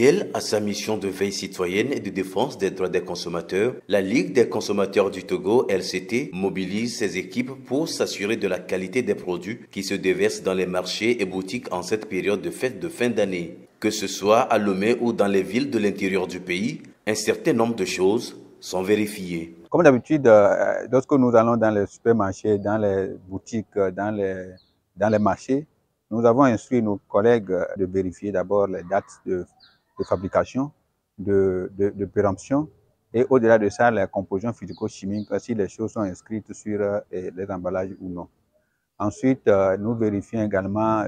Fidèle à sa mission de veille citoyenne et de défense des droits des consommateurs, la Ligue des consommateurs du Togo, LCT, mobilise ses équipes pour s'assurer de la qualité des produits qui se déversent dans les marchés et boutiques en cette période de fête de fin d'année. Que ce soit à Lomé ou dans les villes de l'intérieur du pays, un certain nombre de choses sont vérifiées. Comme d'habitude, lorsque nous allons dans les supermarchés, dans les boutiques, dans les marchés, nous avons instruit nos collègues de vérifier d'abord les dates de fabrication, de péremption et au-delà de ça, les compositions physico-chimiques, si les choses sont inscrites sur les emballages ou non. Ensuite, nous vérifions également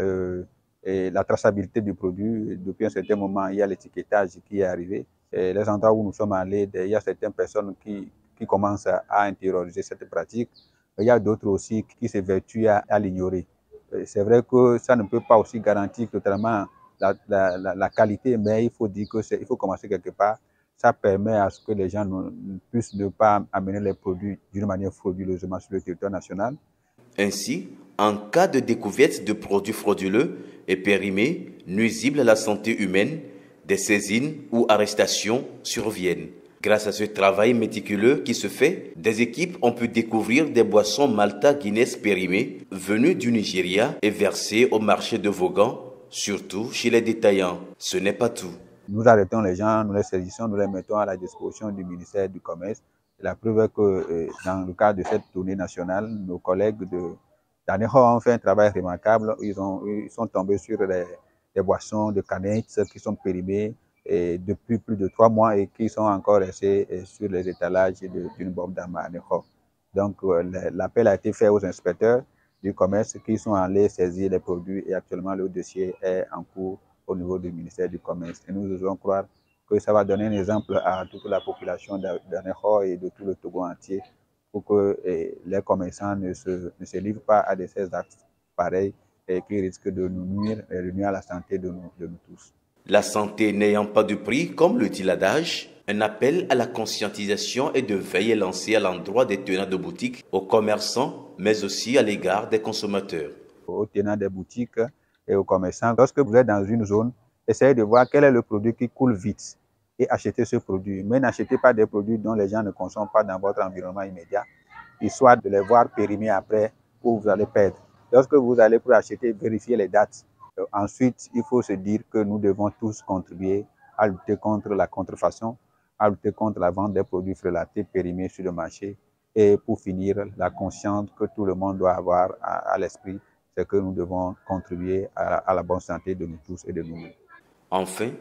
la traçabilité du produit. Depuis un certain moment, il y a l'étiquetage qui est arrivé. Et les endroits où nous sommes allés, il y a certaines personnes qui commencent à intérioriser cette pratique. Il y a d'autres aussi qui s'évertuent à l'ignorer. C'est vrai que ça ne peut pas aussi garantir totalement la qualité, mais il faut dire il faut commencer quelque part. Ça permet à ce que les gens ne puissent ne pas amener les produits d'une manière frauduleusement sur le territoire national. Ainsi, en cas de découverte de produits frauduleux et périmés, nuisibles à la santé humaine, des saisines ou arrestations surviennent. Grâce à ce travail méticuleux qui se fait, des équipes ont pu découvrir des boissons Malta Guinness périmées venues du Nigeria et versées au marché de Vaughan, surtout chez les détaillants. Ce n'est pas tout. Nous arrêtons les gens, nous les saisissons, nous les mettons à la disposition du ministère du Commerce. La preuve est que dans le cadre de cette tournée nationale, nos collègues d'Aneho ont fait un travail remarquable. Ils sont tombés sur des boissons de canettes qui sont périmées depuis plus de 3 mois et qui sont encore restés sur les étalages d'une bombe d'âme à Aneho. Donc l'appel a été fait aux inspecteurs du commerce qui sont allés saisir les produits et actuellement le dossier est en cours au niveau du ministère du Commerce. Et nous osons croire que ça va donner un exemple à toute la population d'Aneho et de tout le Togo entier pour que les commerçants ne se livrent pas à de ces actes pareils et qui risquent de nous nuire et de nuire à la santé de nous tous. La santé n'ayant pas de prix, comme le dit l'adage, un appel à la conscientisation et de veille est lancé à l'endroit des tenants de boutiques, aux commerçants, mais aussi à l'égard des consommateurs. Aux tenants des boutiques et aux commerçants, lorsque vous êtes dans une zone, essayez de voir quel est le produit qui coule vite et achetez ce produit. Mais n'achetez pas des produits dont les gens ne consomment pas dans votre environnement immédiat, histoire de les voir périmés après où vous allez perdre. Lorsque vous allez pour acheter, vérifiez les dates. Ensuite, il faut se dire que nous devons tous contribuer à lutter contre la contrefaçon, à lutter contre la vente des produits frelatés périmés sur le marché. Et pour finir, la conscience que tout le monde doit avoir à l'esprit, c'est que nous devons contribuer à la bonne santé de nous tous et de nous. Enfin,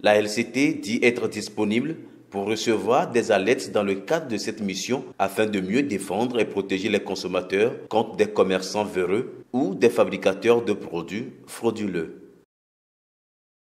la LCT dit être disponible pour recevoir des alertes dans le cadre de cette mission afin de mieux défendre et protéger les consommateurs contre des commerçants véreux ou des fabricateurs de produits frauduleux.